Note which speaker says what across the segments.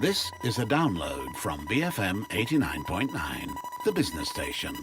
Speaker 1: This is a download from BFM 89.9, the business station.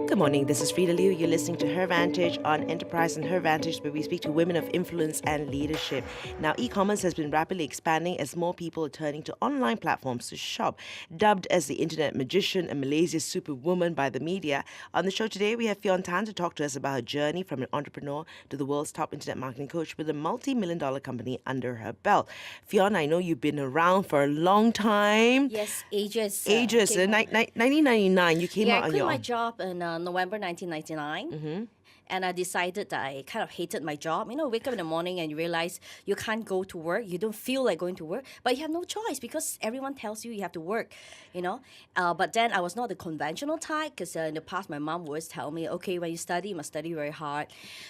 Speaker 2: Good morning, this is Frida Liu. You're listening to Her Vantage on Enterprise and Her Vantage, where we speak to women of influence and leadership. Now, e-commerce has been rapidly expanding as more people are turning to online platforms to shop. Dubbed as the internet magician and Malaysia's superwoman by the media, on the show today we have Fione Tan to talk to us about her journey from an entrepreneur to the world's top internet marketing coach with a multi-million-dollar company under her belt. Fione, I know you've been around for a long time.
Speaker 3: Yes, ages.
Speaker 2: 1999, you came out
Speaker 3: I
Speaker 2: on
Speaker 3: quit
Speaker 2: your
Speaker 3: my
Speaker 2: own.
Speaker 3: job in November 1999.
Speaker 2: Mm-hmm.
Speaker 3: And I decided that I kind of hated my job. You know, wake up in the morning and you realize you can't go to work. You don't feel like going to work, but you have no choice because everyone tells you have to work, you know. But then I was not the conventional type because in the past my mom would always tell me, okay, when you study, you must study very hard.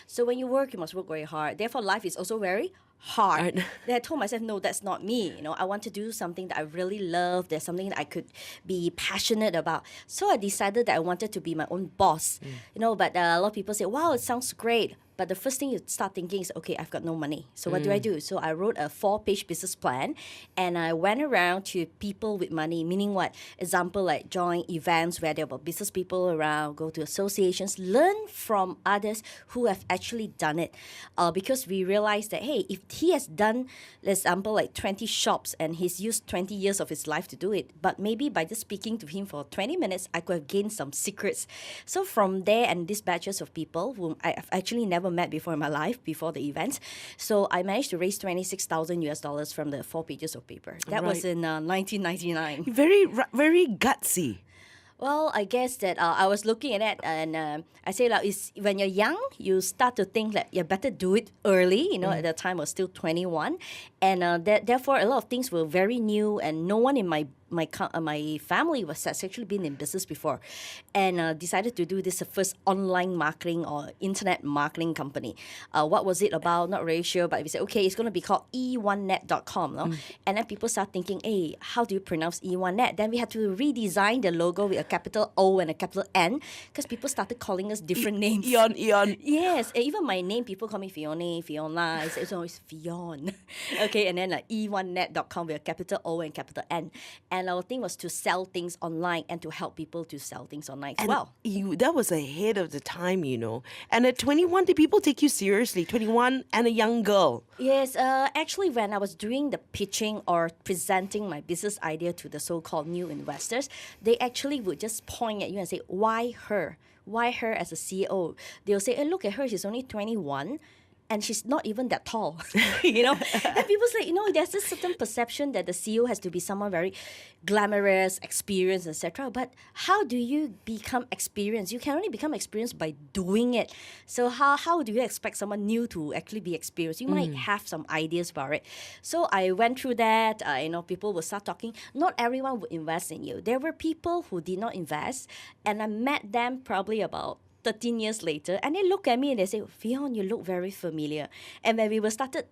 Speaker 3: So when you work, you must work very hard. Therefore, life is also very hard. Then I told myself, no, that's not me. You know, I want to do something that I really love. There's something that I could be passionate about. So I decided that I wanted to be my own boss. You know, but a lot of people say, wow, it sounds great. But the first thing you start thinking is, okay, I've got no money. So what do I do? So I wrote a 4-page business plan and I went around to people with money, meaning what? Example, like join events where there were business people around, go to associations, learn from others who have actually done it. Because we realized that, hey, if he has done, example, like 20 shops and he's used 20 years of his life to do it, but maybe by just speaking to him for 20 minutes, I could have gained some secrets. So from there and these batches of people whom I've actually never met before in my life, before the event. So I managed to raise $26,000 from the 4 pages of paper. That was in 1999.
Speaker 2: Very gutsy.
Speaker 3: Well, I guess that I was looking at it and I say like, when you're young, you start to think that you better do it early. You know, at the time I was still 21. And therefore, a lot of things were very new and no one in my family has actually been in business before, and decided to do this first online marketing or internet marketing company. What was it about? Not really sure, but we said, okay, it's going to be called eOneNet.com. No? And then people start thinking, hey, how do you pronounce eOneNet? Then we had to redesign the logo with a capital O and a capital N because people started calling us different names.
Speaker 2: Eon.
Speaker 3: Yes, and even my name, people call me Fiona. It's always Fione. Okay, and then like eOneNet.com with a capital O and capital N. And our thing was to sell things online and to help people to sell things online as well.
Speaker 2: That was ahead of the time, you know. And at 21, did people take you seriously? 21 and a young girl.
Speaker 3: Yes, actually when I was doing the pitching or presenting my business idea to the so-called new investors, they actually would just point at you and say, why her? Why her as a CEO? They'll say, hey, look at her, she's only 21. And she's not even that tall, you know. And people say, you know, there's this certain perception that the CEO has to be someone very glamorous, experienced, etc. But how do you become experienced? You can only become experienced by doing it. So how do you expect someone new to actually be experienced? You might have some ideas about it. So I went through that. You know, people will start talking. Not everyone would invest in you. There were people who did not invest, and I met them probably about 13 years later, and they look at me and they say, Fione, you look very familiar. And when we were started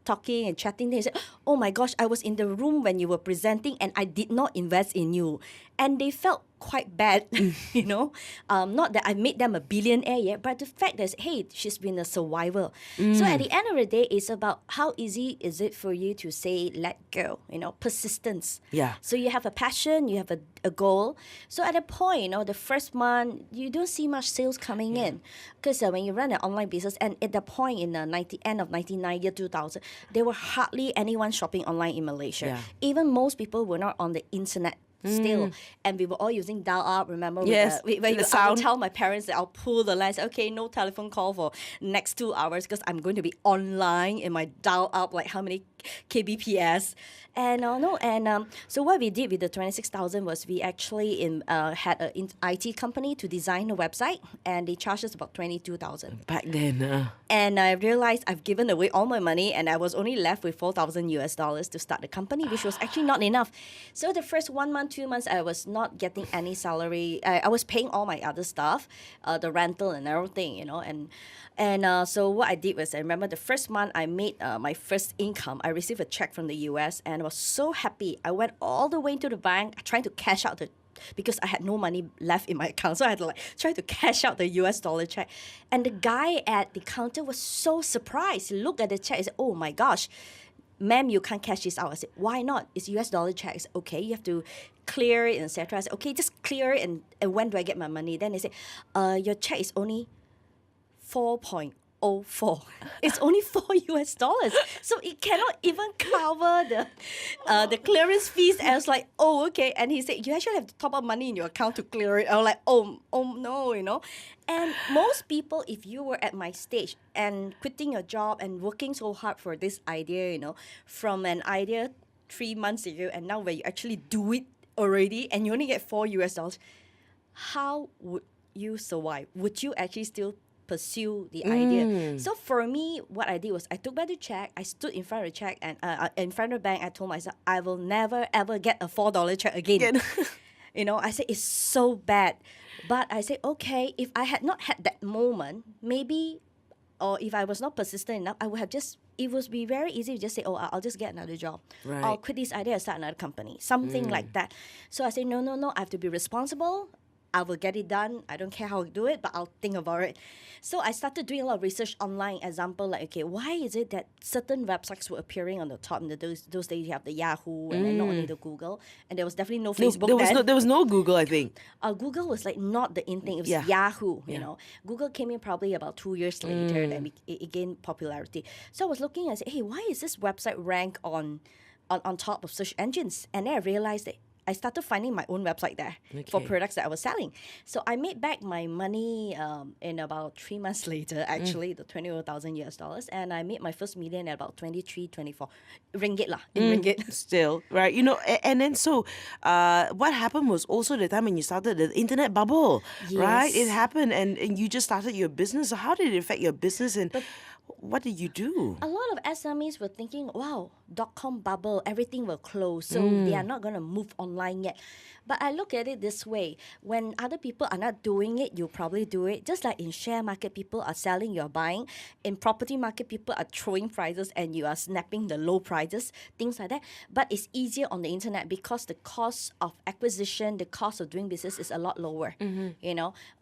Speaker 3: talking and chatting, they said, oh my gosh, I was in the room when you were presenting and I did not invest in you. And they felt quite bad, you know. Not that I made them a billionaire yet, but the fact is, hey, she's been a survivor. So at the end of the day, it's about how easy is it for you to say, let go, you know, persistence.
Speaker 2: Yeah.
Speaker 3: So you have a passion, you have a goal. So at a point, you know, the first month, you don't see much sales coming in. Because when you run an online business, and at the point in the end of 1999, year 2000, there were hardly anyone shopping online in Malaysia.
Speaker 2: Yeah.
Speaker 3: Even most people were not on the internet still, and we were all using dial-up. Remember,
Speaker 2: Yes,
Speaker 3: when
Speaker 2: the
Speaker 3: I would
Speaker 2: sound.
Speaker 3: tell my parents that I'll pull the line. Say, okay, no telephone call for next 2 hours because I'm going to be online in my dial-up. Like how many kbps? And so what we did with the 26,000 was we actually had an IT company to design a website, and they charged us about 22,000.
Speaker 2: Back then,
Speaker 3: And I realized I've given away all my money, and I was only left with $4,000 to start the company, which was actually not enough. So the first 1 month, 2 months, I was not getting any salary. I was paying all my other stuff, the rental and everything, you know. And so what I did was, I remember the first month I made my first income. I received a check from the US, and I was so happy. I went all the way to the bank trying to cash out the because I had no money left in my account. So I had to try to cash out the US dollar check. And the guy at the counter was so surprised. He looked at the check and said, oh my gosh, ma'am, you can't cash this out. I said, why not? It's US dollar check. I said, okay, you have to clear it, etc. I said, okay, just clear it, and when do I get my money? Then they said, your check is only 4.04. It's only $4. So it cannot even cover the clearance fees. And I was like, oh, okay. And he said, you actually have to top up money in your account to clear it. I was like, oh no, And most people, if you were at my stage and quitting your job and working so hard for this idea, from an idea 3 months ago, and now where you actually do it already and you only get $4, how would you survive? Would you actually still pursue the idea? So for me, what I did was I took back the check, I stood in front of the check, and in front of the bank, I told myself, I will never ever get a $4 check again. I said, it's so bad. But I said, okay, if I had not had that moment, maybe, or if I was not persistent enough, I would have it would be very easy to just say, oh, I'll just get another job.
Speaker 2: Right.
Speaker 3: I'll quit this idea and start another company. Something like that. So I said, no, I have to be responsible. I will get it done. I don't care how I do it, but I'll think about it. So I started doing a lot of research online. Example, okay, why is it that certain websites were appearing on the top? And those days you have the Yahoo and then not only the Google. And there was definitely no Facebook
Speaker 2: There was no Google, I think.
Speaker 3: Google was not the in thing. It was Yahoo, you know. Google came in probably about 2 years later and it gained popularity. So I was looking and said, hey, why is this website ranked on top of search engines? And then I realized that I started finding my own website there for products that I was selling. So I made back my money in about 3 months later, actually, the 21,000 US dollars. And I made my first million at about 23, 24 ringgit in ringgit.
Speaker 2: Still, right? And then so what happened was also the time when you started the internet bubble, right? It happened and you just started your business. So how did it affect your business and what did you do?
Speaker 3: A lot of SMEs were thinking, wow, .com bubble, everything will close. So they are not going to move online yet. But I look at it this way. When other people are not doing it, you probably do it. Just like in share market, people are selling, you're buying. In property market, people are throwing prices and you are snapping the low prices, things like that. But it's easier on the internet because the cost of acquisition, the cost of doing business is a lot lower.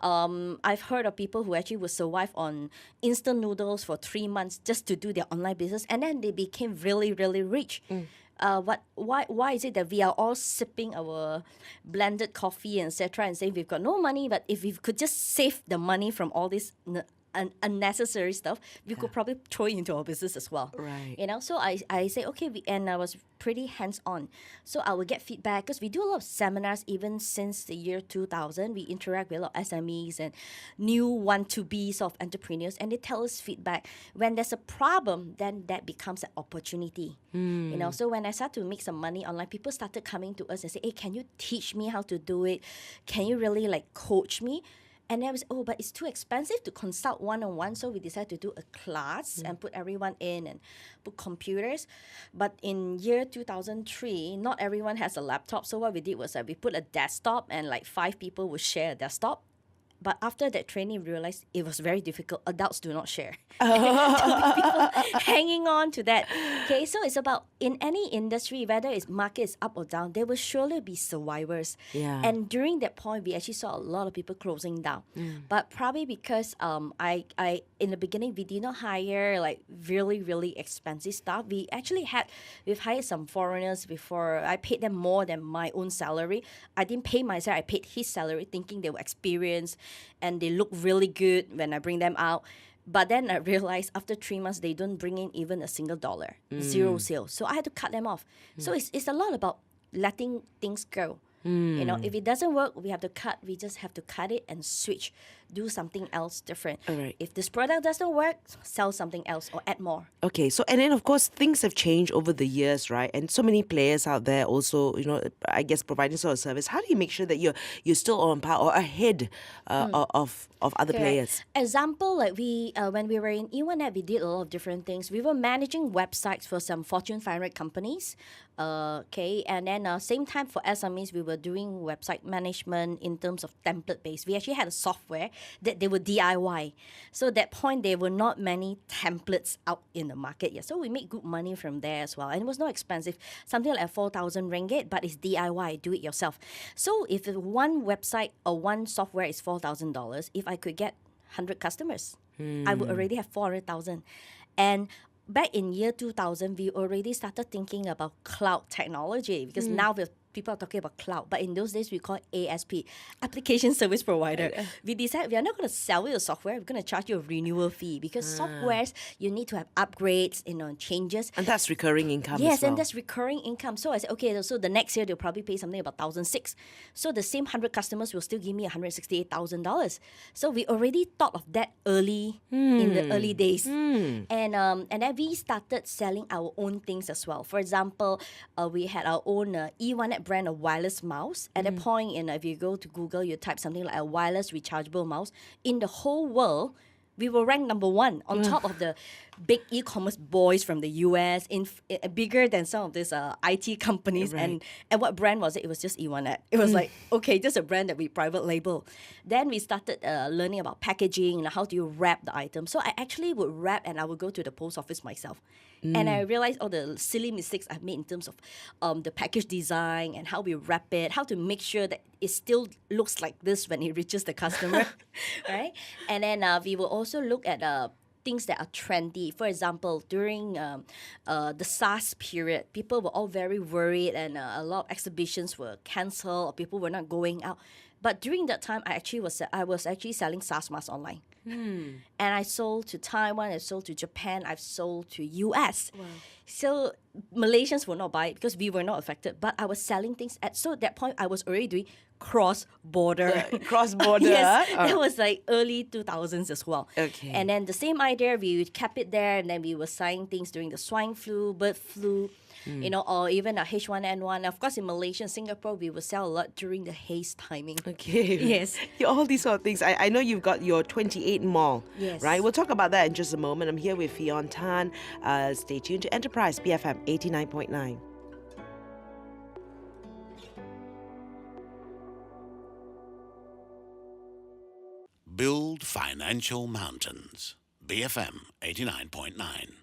Speaker 3: I've heard of people who actually would survive on instant noodles for 3 months just to do their online business, and then they became really, really rich. Why is it that we are all sipping our blended coffee and etc. and saying we've got no money, but if we could just save the money from all this unnecessary stuff, we could probably throw it into our business as well.
Speaker 2: Right.
Speaker 3: So I say, okay, and I was pretty hands-on. So I will get feedback because we do a lot of seminars even since the year 2000. We interact with a lot of SMEs and new want-to-bes of entrepreneurs, and they tell us feedback. When there's a problem, then that becomes an opportunity. So when I started to make some money online, people started coming to us and say, hey, can you teach me how to do it? Can you really coach me? And then we said, but it's too expensive to consult one-on-one. So we decided to do a class and put everyone in and put computers. But in year 2003, not everyone has a laptop. So what we did was we put a desktop and 5 people would share a desktop. But after that training, we realized it was very difficult. Adults do not share. People hanging on to that. Okay, so it's about in any industry, whether it's market is up or down, there will surely be survivors.
Speaker 2: Yeah.
Speaker 3: And during that point, we actually saw a lot of people closing down. But probably because I in the beginning, we did not hire really, really expensive staff. We've hired some foreigners before. I paid them more than my own salary. I didn't pay myself. I paid his salary, thinking they were experienced and they look really good when I bring them out. But then I realized after 3 months, they don't bring in even a single dollar, zero sales. So I had to cut them off. So it's a lot about letting things go. If it doesn't work, we have to cut. We just have to cut it and switch, do something else different.
Speaker 2: All right.
Speaker 3: If this product doesn't work, sell something else or add more.
Speaker 2: Okay, so and then of course things have changed over the years, right? And so many players out there also, I guess providing sort of service. How do you make sure that you're still on par or ahead of other players?
Speaker 3: Example, we when we were in eOneNet, we did a lot of different things. We were managing websites for some Fortune 500 companies. And then same time for SMEs, we were doing website management in terms of template based. We actually had a software that they were DIY. So at that point, there were not many templates out in the market yet. So we made good money from there as well. And it was not expensive, something like 4,000 ringgit, but it's DIY, do it yourself. So if one website or one software is $4,000, if I could get 100 customers, I would already have 400,000. And back in year 2000, we already started thinking about cloud technology because now people are talking about cloud. But in those days, we call it ASP, Application Service Provider. We decided we are not going to sell you the software. We're going to charge you a renewal fee because softwares, you need to have upgrades, changes.
Speaker 2: And that's recurring income
Speaker 3: Yes,
Speaker 2: as well.
Speaker 3: and that's recurring income. So I said, okay, so the next year, they'll probably pay something about 1,600. So the same 100 customers will still give me $168,000. So we already thought of that early in the early days. And then we started selling our own things as well. For example, we had our own eOneNet brand of wireless mouse. At that point, if you go to Google, you type something like a wireless rechargeable mouse. In the whole world, we were ranked number one on top of the big e-commerce boys from the US, bigger than some of these IT companies.
Speaker 2: Right.
Speaker 3: And what brand was it? It was just eOneNet. It was like, okay, just a brand that we private label. Then we started learning about packaging and how do you wrap the item. So I actually would wrap and I would go to the post office myself. And I realized all the silly mistakes I've made in terms of the package design and how we wrap it, how to make sure that it still looks like this when it reaches the customer, right? And then we will also look at things that are trendy. For example, during the SARS period, people were all very worried and a lot of exhibitions were cancelled or people were not going out. But during that time, I was actually selling SARS masks online. And I sold to Taiwan, I sold to Japan, I've sold to US. Wow. So Malaysians will not buy it because we were not affected. But I was selling things so at that point I was already doing cross-border.
Speaker 2: Cross-border?
Speaker 3: Yes, that was like early 2000s as well.
Speaker 2: Okay.
Speaker 3: And then the same idea, we kept it there and then we were selling things during the swine flu, bird flu, or even a H1N1. Of course, in Malaysia and Singapore, we will sell a lot during the haze timing.
Speaker 2: Okay.
Speaker 3: Yes.
Speaker 2: All these sort of things. I know you've got your 28 mall,
Speaker 3: Yes.
Speaker 2: right? We'll talk about that in just a moment. I'm here with Fione Tan. Stay tuned to Enterprise BFM 89.9.
Speaker 1: Build financial mountains. BFM 89.9.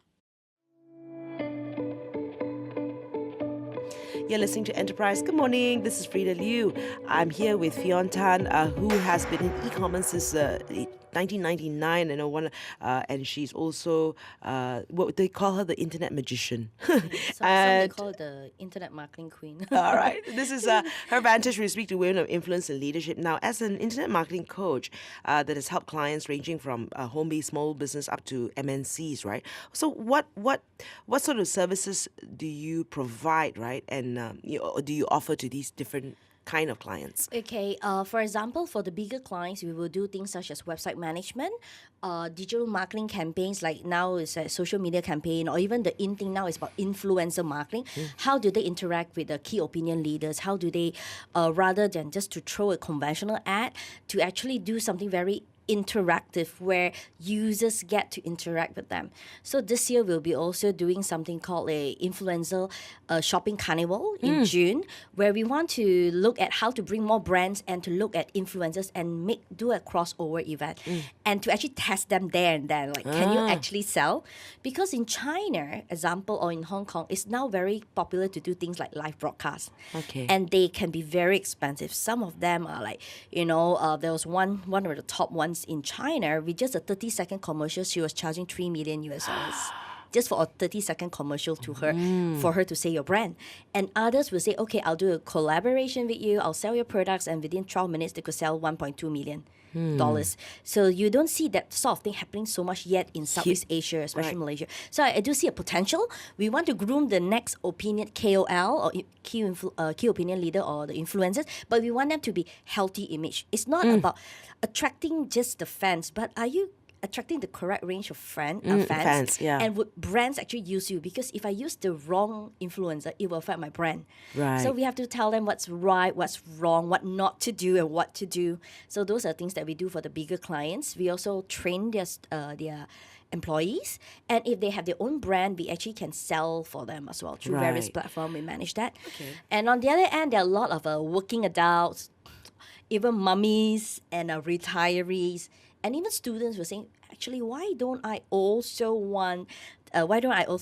Speaker 2: You're listening to Enterprise. Good morning. This is Frida Liu. I'm here with Fione Tan, who has been in e-commerce since 1999, and she's also what they call her, the internet magician.
Speaker 3: Some they call it the internet marketing queen.
Speaker 2: All right. This is her vantage. We speak to women of influence and leadership. Now, as an internet marketing coach that has helped clients ranging from home-based small business up to MNCs, right? So what sort of services do you provide, right? And do you offer to these different kind of clients?
Speaker 3: Okay, for example, for the bigger clients, we will do things such as website management, digital marketing campaigns, like now it's a social media campaign, or even the in thing now is about influencer marketing. How do they interact with the key opinion leaders? How do they, rather than just to throw a conventional ad, to actually do something very interactive where users get to interact with them. So this year we'll be also doing something called a influencer shopping carnival in June, where we want to look at how to bring more brands and to look at influencers and do a crossover event and to actually test them there and then, like, can you actually sell? Because in China, example, or in Hong Kong, it's now very popular to do things like live broadcasts.
Speaker 2: Okay.
Speaker 3: And they can be very expensive. Some of them are like, there was one of the top ones in China, with just a 30-second commercial, she was charging $3 million US. Just for a 30-second commercial to her, for her to say your brand. And others will say, okay, I'll do a collaboration with you, I'll sell your products, and within 12 minutes, they could sell $1.2 million. So you don't see that sort of thing happening so much yet in Southeast Asia, especially Malaysia. So I do see a potential. We want to groom the next opinion KOL or key opinion leader or the influencers, but we want them to be healthy image. It's not about attracting just the fans, but are you attracting the correct range of fans?
Speaker 2: Yeah.
Speaker 3: And would brands actually use you? Because if I use the wrong influencer, it will affect my brand.
Speaker 2: Right.
Speaker 3: So we have to tell them what's right, what's wrong, what not to do, and what to do. So those are things that we do for the bigger clients. We also train their employees, and if they have their own brand, we actually can sell for them as well through various platforms. We manage that. Okay. And on the other end, there are a lot of working adults, even mummies and retirees and even students were saying, actually, why don't I also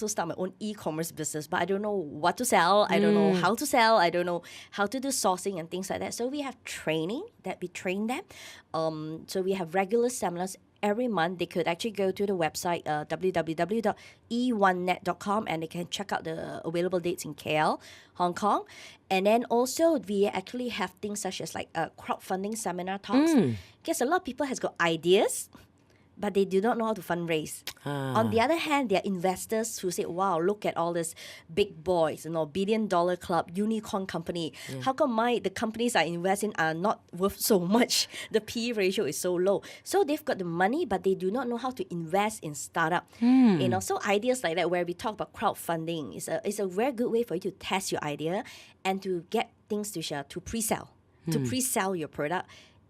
Speaker 3: start my own e-commerce business? But I don't know what to sell. I don't know how to sell. I don't know how to do sourcing and things like that. So we have training that we train them. So we have regular seminars every month. They could actually go to the website www.eonenet.com and they can check out the available dates in KL, Hong Kong. And then also we actually have things such as like crowdfunding seminar talks. Because a lot of people has got ideas, but they do not know how to fundraise. On the other hand, there are investors who say, wow, look at all these big boys, billion-dollar club, unicorn company. How come the companies I invest in are not worth so much? The PE ratio is so low. So they've got the money, but they do not know how to invest in startup. So ideas like that where we talk about crowdfunding is a very good way for you to test your idea and to get things to pre-sell, to pre-sell your product.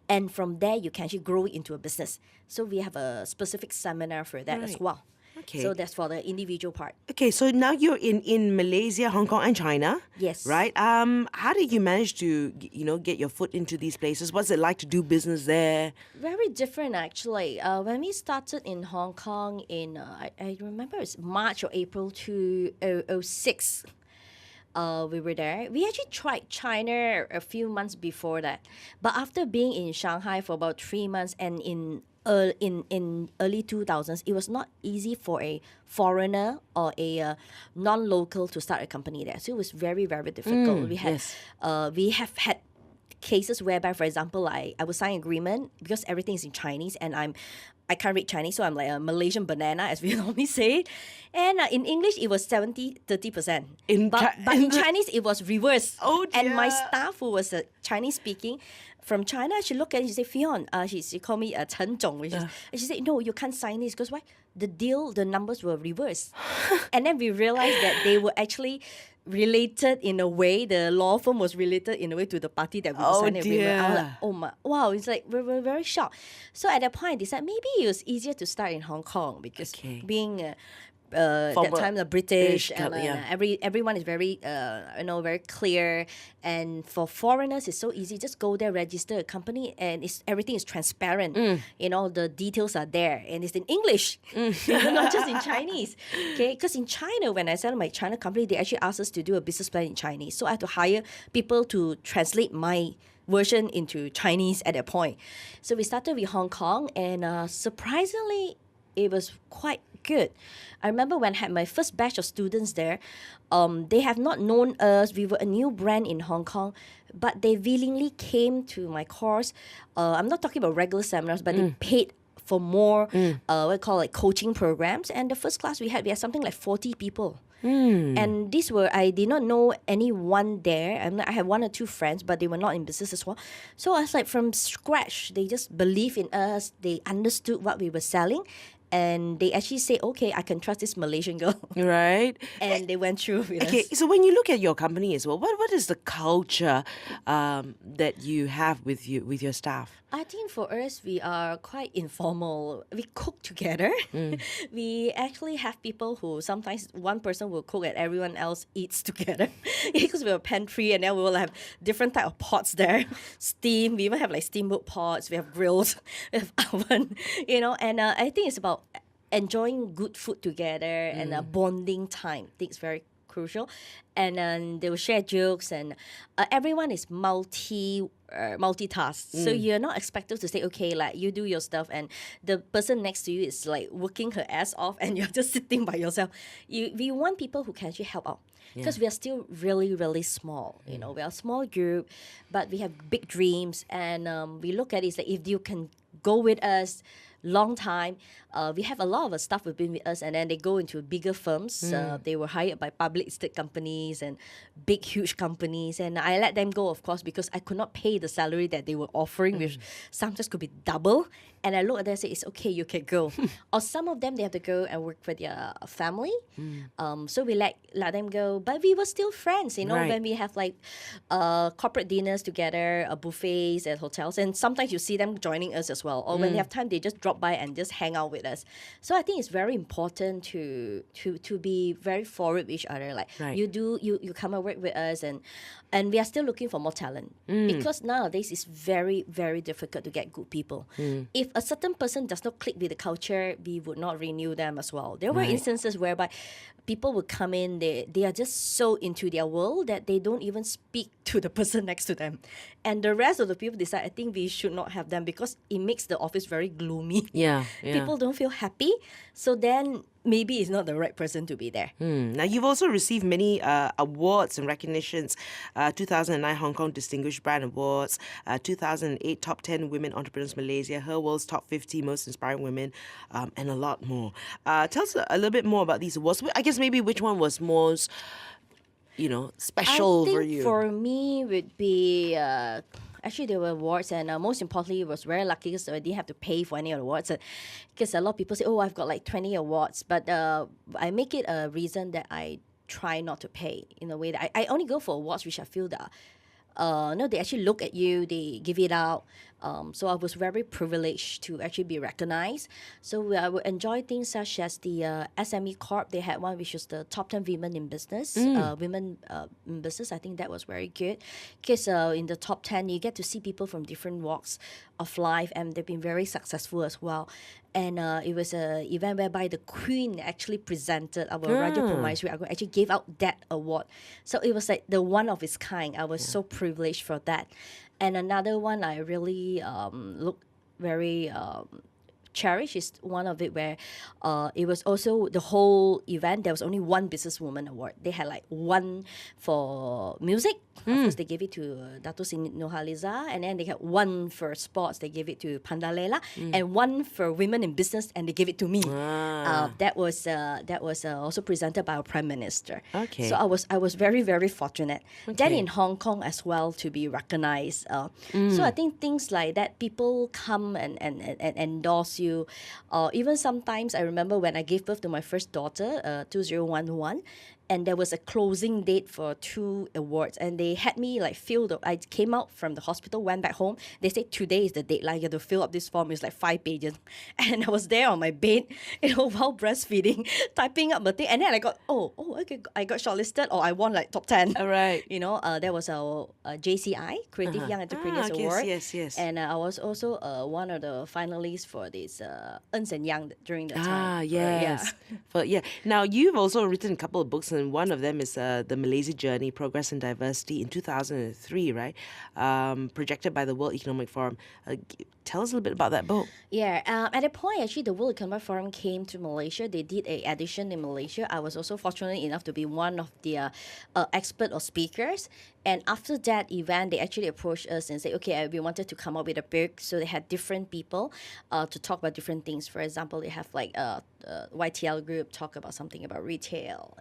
Speaker 3: And from there, you can actually grow it into a business. So we have a specific seminar for that as well.
Speaker 2: Okay.
Speaker 3: So that's for the individual part.
Speaker 2: Okay, so now you're in Malaysia, Hong Kong, and China.
Speaker 3: Yes.
Speaker 2: Right. How did you manage to get your foot into these places? What's it like to do business there?
Speaker 3: Very different, actually. When we started in Hong Kong in I remember it's March or April 2006. We were there. We actually tried China a few months before that, but after being in Shanghai for about 3 months and in early 2000s, it was not easy for a foreigner or a non-local to start a company there. So it was very, very difficult. We have had cases whereby, for example, I would sign agreement because everything is in Chinese and I can't read Chinese, so I'm like a Malaysian banana, as we normally say. And in English, it was 70-30%. But in Chinese, it was reversed.
Speaker 2: Oh, dear.
Speaker 3: And my staff, who was Chinese speaking from China, she looked at it and she said, Fione, she called me Chen Zhong, and she said, no, you can't sign this because why? The numbers were reversed. And then we realized that they were actually related in a way, the law firm was related in a way to the party that we signed agreement. I was like, oh my, wow, it's like we're very shocked. So at that point, I decided maybe it was easier to start in Hong Kong because being that time the British and everyone is very very clear, and for foreigners it's so easy. Just go there, register a company, and everything is transparent. The details are there, and it's in English, not just in Chinese. Okay, because in China, when I set up my China company, they actually asked us to do a business plan in Chinese, so I had to hire people to translate my version into Chinese at that point. So we started with Hong Kong, and surprisingly, it was quite good. I remember when I had my first batch of students there, they have not known us. We were a new brand in Hong Kong, but they willingly came to my course. I'm not talking about regular seminars, but they paid for more, what we call like coaching programs. And the first class we had something like 40 people. And these were, I did not know anyone there. I had one or two friends, but they were not in business as well. So I was like, from scratch, they just believed in us. They understood what we were selling. And they actually say, okay, I can trust this Malaysian girl.
Speaker 2: Right.
Speaker 3: And they went through with
Speaker 2: Okay,
Speaker 3: us.
Speaker 2: so when you look at your company as well, what is the culture that you have with your staff?
Speaker 3: I think for us, we are quite informal. We cook together. We actually have people who sometimes one person will cook and everyone else eats together. Because we have a pantry and then we will have different type of pots there. Steam, we even have like steamboat pots, we have grills, we have oven, and I think it's about enjoying good food together and bonding time. I think it's very crucial. And they will share jokes, and everyone is multitask. So you're not expected to say, okay, like you do your stuff and the person next to you is like working her ass off and you're just sitting by yourself. We want people who can actually help out. Because we are still really, really small. We are a small group, but we have big dreams, and we look at it like if you can go with us long time. We have a lot of staff who've been with us, and then they go into bigger firms. They were hired by public listed companies and big, huge companies. And I let them go, of course, because I could not pay the salary that they were offering, which sometimes could be double. And I look at them and say, it's okay, you can go. Or some of them, they have to go and work for their family. So we let them go. But we were still friends,
Speaker 2: Right.
Speaker 3: when we have like corporate dinners together, buffets at hotels. And sometimes you see them joining us as well. Or when they have time, they just drop drop by and just hang out with us. So I think it's very important to be very forward with each other. Like
Speaker 2: Right.
Speaker 3: you come and work with us, and we are still looking for more talent because nowadays it's very, very difficult to get good people. If a certain person does not click with the culture, we would not renew them as well. There were
Speaker 2: Right.
Speaker 3: instances whereby people would come in, they are just so into their world that they don't even speak to the person next to them. And the rest of the people decide, I think we should not have them because it makes the office very gloomy.
Speaker 2: Yeah.
Speaker 3: People don't feel happy. So then maybe it's not the right person to be there.
Speaker 2: Now, you've also received many awards and recognitions. 2009 Hong Kong Distinguished Brand Awards, 2008 Top 10 Women Entrepreneurs Malaysia, Her World's Top 50 Most Inspiring Women, and a lot more. Tell us a little bit more about these awards. I guess maybe which one was most, special
Speaker 3: I think
Speaker 2: for you?
Speaker 3: for me would be actually there were awards, and most importantly, was very lucky because I didn't have to pay for any of the awards. Because a lot of people say, "Oh, I've got like 20 awards," but I make it a reason that I try not to pay in a way that I only go for awards which I feel that. No, they actually look at you, they give it out. So I was very privileged to actually be recognized. So I would enjoy things such as the SME Corp. They had one which was the top 10 women in business. Women in business, I think that was very good. Because in the top 10, you get to see people from different walks of life, and they've been very successful as well. And it was an event whereby the Queen actually presented our Raja Permaisuri actually gave out that award. So it was like the one of its kind. I was so privileged for that. And another one I really look very cherish is one of it where it was also the whole event. There was only one businesswoman award. They had like one for music. Of course, they gave it to Dato' Sri Nurhaliza, and then they had one for sports. They gave it to Pandalela, and one for women in business, and they gave it to me. That was also presented by our Prime Minister.
Speaker 2: Okay.
Speaker 3: So I was very, very fortunate. Then in Hong Kong as well to be recognized. So I think things like that, people come and endorse you. Even sometimes I remember when I gave birth to my first daughter, 2011, and there was a closing date for 2 awards, and they had me like I came out from the hospital, went back home. They said today is the deadline. You have to fill up this form. It's like 5 pages, and I was there on my bed, while breastfeeding, typing up the thing, and then I got okay, I got shortlisted, or I won like top 10.
Speaker 2: All right.
Speaker 3: There was our JCI Creative Young Entrepreneurs Award.
Speaker 2: Yes.
Speaker 3: And I was also one of the finalists for this Ernst & Young during that time.
Speaker 2: Yes. Now, you've also written a couple of books, and one of them is The Malaysia Journey, Progress and Diversity in 2003, right? Projected by the World Economic Forum. Tell us a little bit about that book.
Speaker 3: Yeah, at that point, actually, the World Economic Forum came to Malaysia. They did an edition in Malaysia. I was also fortunate enough to be one of the expert or speakers. And after that event, they actually approached us and said, okay, we wanted to come up with a book. So they had different people to talk about different things. For example, they have like YTL group talk about something about retail,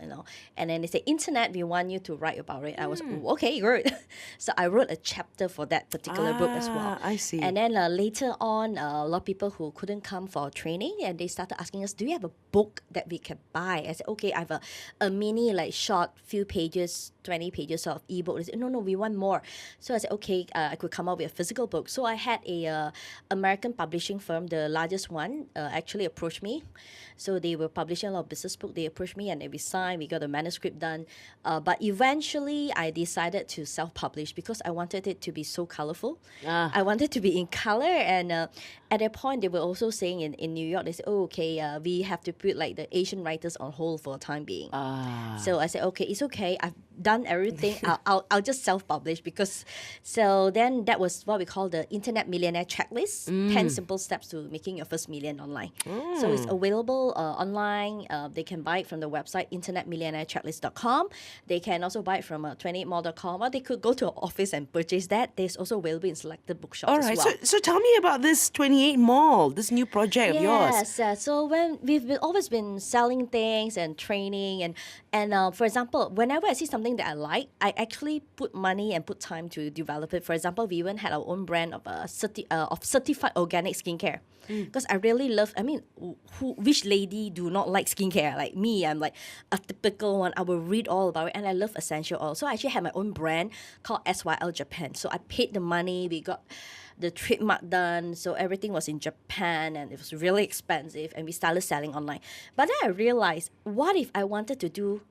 Speaker 3: And then they say, internet, we want you to write about it. I was, okay, good. So I wrote a chapter for that particular book as well.
Speaker 2: I see.
Speaker 3: And then later on, a lot of people who couldn't come for training, and they started asking us, do you have a book that we can buy? I said, okay, I have a mini, like short, few pages, 20 pages of ebook. They said, no, we want more. So I said, okay, I could come up with a physical book. So I had a American publishing firm, the largest one, actually approached me. So they were publishing a lot of business books. They approached me, and we signed. We got a manuscript done. But eventually, I decided to self-publish because I wanted it to be so colorful. I wanted to be in color. And at that point, they were also saying in New York, they said, we have to put like the Asian writers on hold for the time being. So I said, okay, it's okay. I've done everything. I'll just self-publish because. So then that was what we call the Internet Millionaire Checklist: 10 simple steps to making your first million online. So it's available online. They can buy it from the website internetmillionairechecklist.com. They can also buy it from 28mall.com, or they could go to an office and purchase that. There's also available in selected bookshops as well.
Speaker 2: So tell me about this 28 Mall, this new project of yours.
Speaker 3: Yes. So when we've always been selling things and training, and for example, whenever I see something that I like, I actually put money and put time to develop it. For example, we even had our own brand of certified organic skincare. Because I really love, which lady do not like skincare? Like me, I'm like a typical one. I will read all about it, and I love essential oil. So I actually had my own brand called SYL Japan. So I paid the money. We got the trademark done. So everything was in Japan and it was really expensive. And we started selling online. But then I realized, what if I wanted to do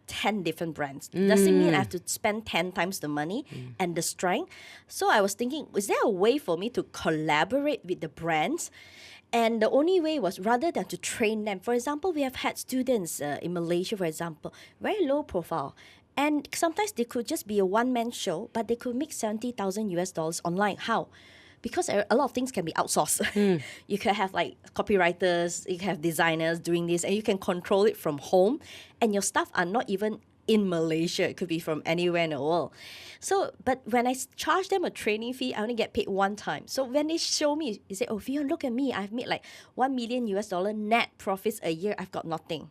Speaker 3: 10 different brands? Does it mean I have to spend 10 times the money and the strength? So I was thinking, is there a way for me to collaborate with the brands? And the only way was rather than to train them. For example, we have had students in Malaysia, for example, very low profile. And sometimes they could just be a one-man show, but they could make $70,000 online. How? Because a lot of things can be outsourced. You can have like copywriters, you can have designers doing this, and you can control it from home. And your staff are not even in Malaysia. It could be from anywhere in the world. So, but when I charge them a training fee, I only get paid one time. So when they show me, they say, oh, Fiona, look at me. I've made like $1 million net profits a year. I've got nothing.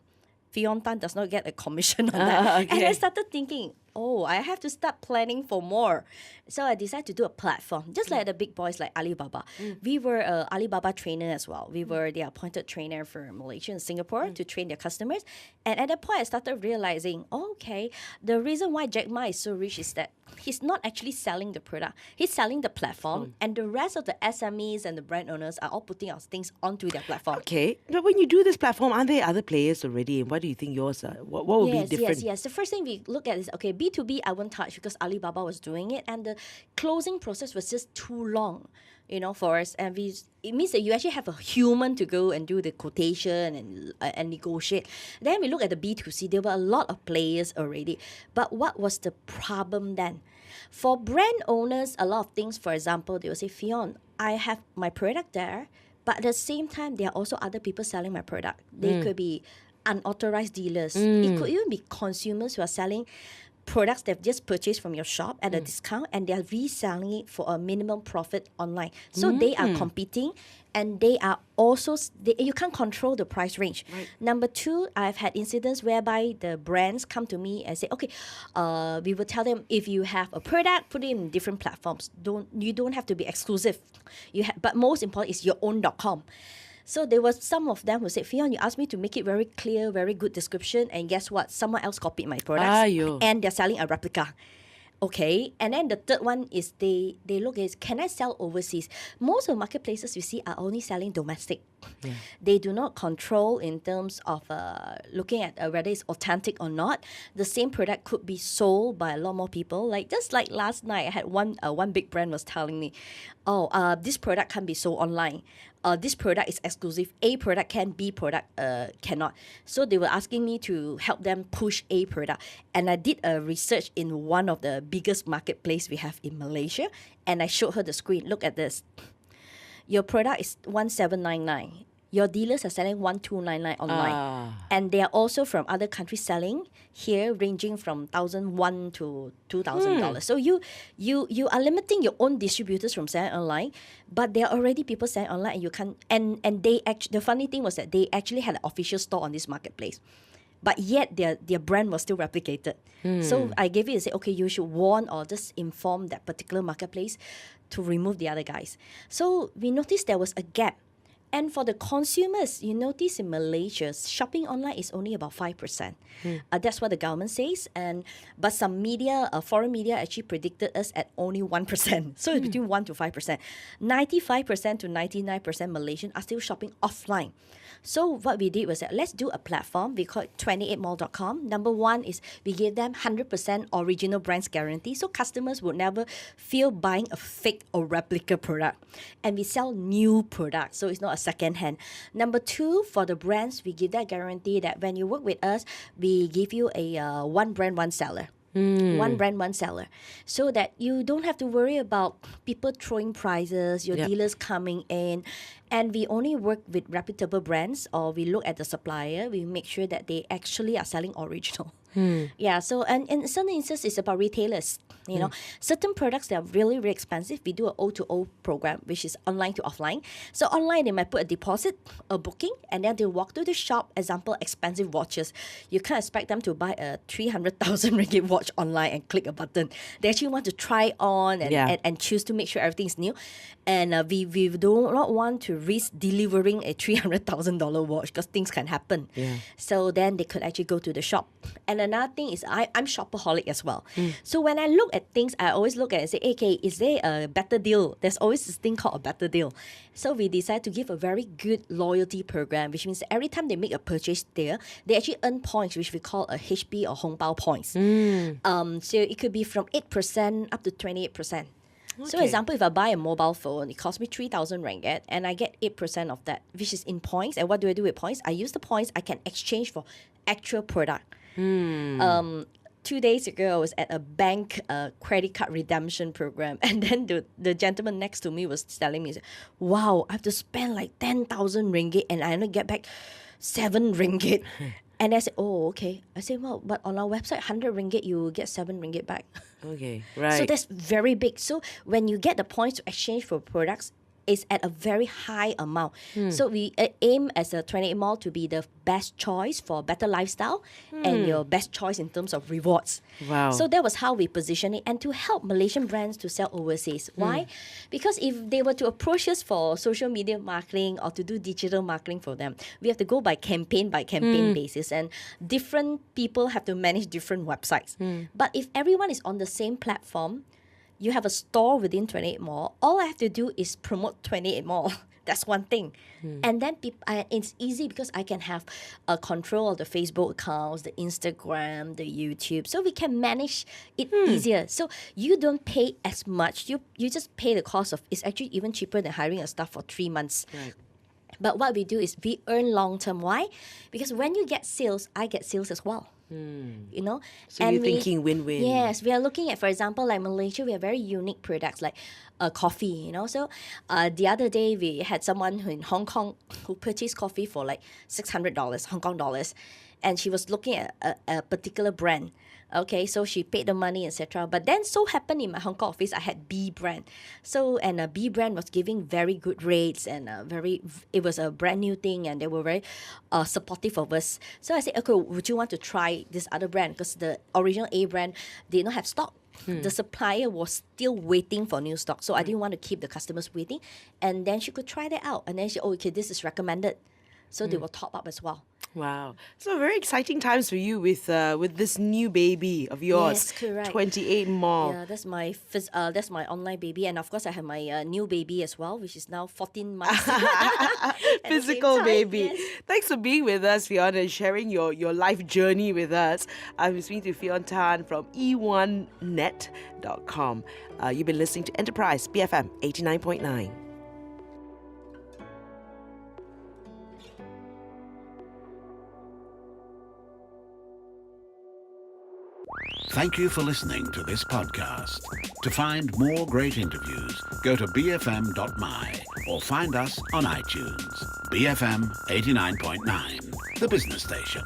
Speaker 3: Fione Tan does not get a commission on that.
Speaker 2: Okay.
Speaker 3: And I started thinking, oh, I have to start planning for more. So I decided to do a platform, just like the big boys like Alibaba. We were a Alibaba trainer as well. We were the appointed trainer for Malaysia and Singapore to train their customers. And at that point, I started realizing, okay, the reason why Jack Ma is so rich is that he's not actually selling the product. He's selling the platform. And the rest of the SMEs and the brand owners are all putting our things onto their platform.
Speaker 2: Okay, but when you do this platform, aren't there other players already? And what do you think yours are? What will be different?
Speaker 3: Yes. The first thing we look at is, okay, B2B I won't touch because Alibaba was doing it, and the closing process was just too long, for us. And it means that you actually have a human to go and do the quotation and negotiate. Then we look at the B2C, there were a lot of players already. But what was the problem then? For brand owners, a lot of things, for example, they will say, Fiona, I have my product there, but at the same time, there are also other people selling my product. They could be unauthorized dealers. It could even be consumers who are selling products they've just purchased from your shop at a discount, and they're reselling it for a minimum profit online. So they are competing, and they are also, you can't control the price range. Right. Number two, I've had incidents whereby the brands come to me and say, okay, we will tell them, if you have a product, put it in different platforms. You don't have to be exclusive. But most important is your own .com. So there was some of them who said, Fiona, you asked me to make it very clear, very good description, and guess what? Someone else copied my products, and they're selling a replica. Okay, and then the third one is they look at, can I sell overseas? Most of the marketplaces you see are only selling domestic. Yeah. They do not control in terms of looking at whether it's authentic or not. The same product could be sold by a lot more people. Just like last night, I had one big brand was telling me, this product can't be sold online. This product is exclusive. A product can, B product cannot. So they were asking me to help them push A product. And I did a research in one of the biggest marketplace we have in Malaysia. And I showed her the screen. Look at this. Your product is 1799. Your dealers are selling 1299 online. And they are also from other countries selling here, ranging from $1,001 to $2,000. So you are limiting your own distributors from selling online, but there are already people selling online, and you can't. And they the funny thing was that they actually had an official store on this marketplace, but yet their brand was still replicated. So I gave it and said, okay, you should warn or just inform that particular marketplace to remove the other guys. So we noticed there was a gap. And for the consumers, you notice in Malaysia, shopping online is only about 5%. That's what the government says. But some media, foreign media, actually predicted us at only 1%. So it's between 1 to 5%. 95% to 99% Malaysians are still shopping offline. So what we did was that let's do a platform. We call it 28mall.com. Number one is we gave them 100% original brands guarantee. So customers would never feel buying a fake or replica product. And we sell new products. So it's not a second hand. Number two, for the brands, we give that guarantee that when you work with us, we give you a one brand, one seller. One brand, one seller. So that you don't have to worry about people throwing prices, your dealers coming in. And we only work with reputable brands, or we look at the supplier. We make sure that they actually are selling original. Yeah, so and in some instances, it's about retailers. Certain products that are really, really expensive, we do an O2O program, which is online to offline. So online, they might put a deposit, a booking, and then they walk to the shop. Example, expensive watches. You can't expect them to buy a 300,000 ringgit watch online and click a button. They actually want to try on and choose to make sure everything's new. And we do not want to risk delivering a $300,000 watch because things can happen.
Speaker 2: Yeah.
Speaker 3: So then they could actually go to the shop. And another thing is I'm shopaholic as well. So when I look at things, I always look at it and say, okay, is there a better deal? There's always this thing called a better deal. So we decided to give a very good loyalty program, which means that every time they make a purchase there, they actually earn points, which we call a HB or Hongbao points. So it could be from 8% up to 28%. So, example, if I buy a mobile phone, it costs me 3,000 ringgit and I get 8% of that, which is in points. And what do I do with points? I use the points I can exchange for actual product. 2 days ago, I was at a bank credit card redemption program, and then the gentleman next to me was telling me, wow, I have to spend like 10,000 ringgit and I only get back 7 ringgit. And I said, oh, okay. I said, well, but on our website, 100 ringgit, you will get 7 ringgit back.
Speaker 2: Okay, right.
Speaker 3: So that's very big. So when you get the points to exchange for products, it's at a very high amount. So we aim as a 28 Mall to be the best choice for better lifestyle and your best choice in terms of rewards.
Speaker 2: Wow.
Speaker 3: So that was how we position it, and to help Malaysian brands to sell overseas. Why? Because if they were to approach us for social media marketing or to do digital marketing for them, we have to go by campaign basis, and different people have to manage different websites. But if everyone is on the same platform, you have a store within 28 Mall, all I have to do is promote 28 Mall. That's one thing. And then it's easy because I can have a control of the Facebook accounts, the Instagram, the YouTube. So we can manage it easier. So you don't pay as much. You just pay the cost of, it's actually even cheaper than hiring a staff for 3 months.
Speaker 2: Right.
Speaker 3: But what we do is we earn long term. Why? Because when you get sales, I get sales as well. You know,
Speaker 2: So you're thinking win-win.
Speaker 3: Yes, we are looking at, for example, like Malaysia, we have very unique products like coffee. You know, so the other day we had someone who in Hong Kong who purchased coffee for like $600 Hong Kong dollars, and she was looking at a particular brand. Okay, so she paid the money, etc. But then so happened in my Hong Kong office, I had B brand. So, and B brand was giving very good rates, and it was a brand new thing, and they were very supportive of us. So I said, okay, would you want to try this other brand? Because the original A brand did not have stock. The supplier was still waiting for new stock. So I didn't want to keep the customers waiting. And then she could try that out. And then she, okay, this is recommended. So they will top up as well.
Speaker 2: Wow. So very exciting times for you with this new baby of yours.
Speaker 3: Yes, correct.
Speaker 2: 28 Mall.
Speaker 3: Yeah, that's my online baby, and of course I have my new baby as well, which is now 14 months. At the same
Speaker 2: Physical
Speaker 3: time,
Speaker 2: baby.
Speaker 3: yes.
Speaker 2: Thanks for being with us, Fiona, and sharing your life journey with us. I'm speaking to Fione Tan from eOneNet.com. You've been listening to Enterprise BFM 89.9.
Speaker 1: Thank you for listening to this podcast. To find more great interviews, go to bfm.my or find us on iTunes. BFM 89.9, the business station.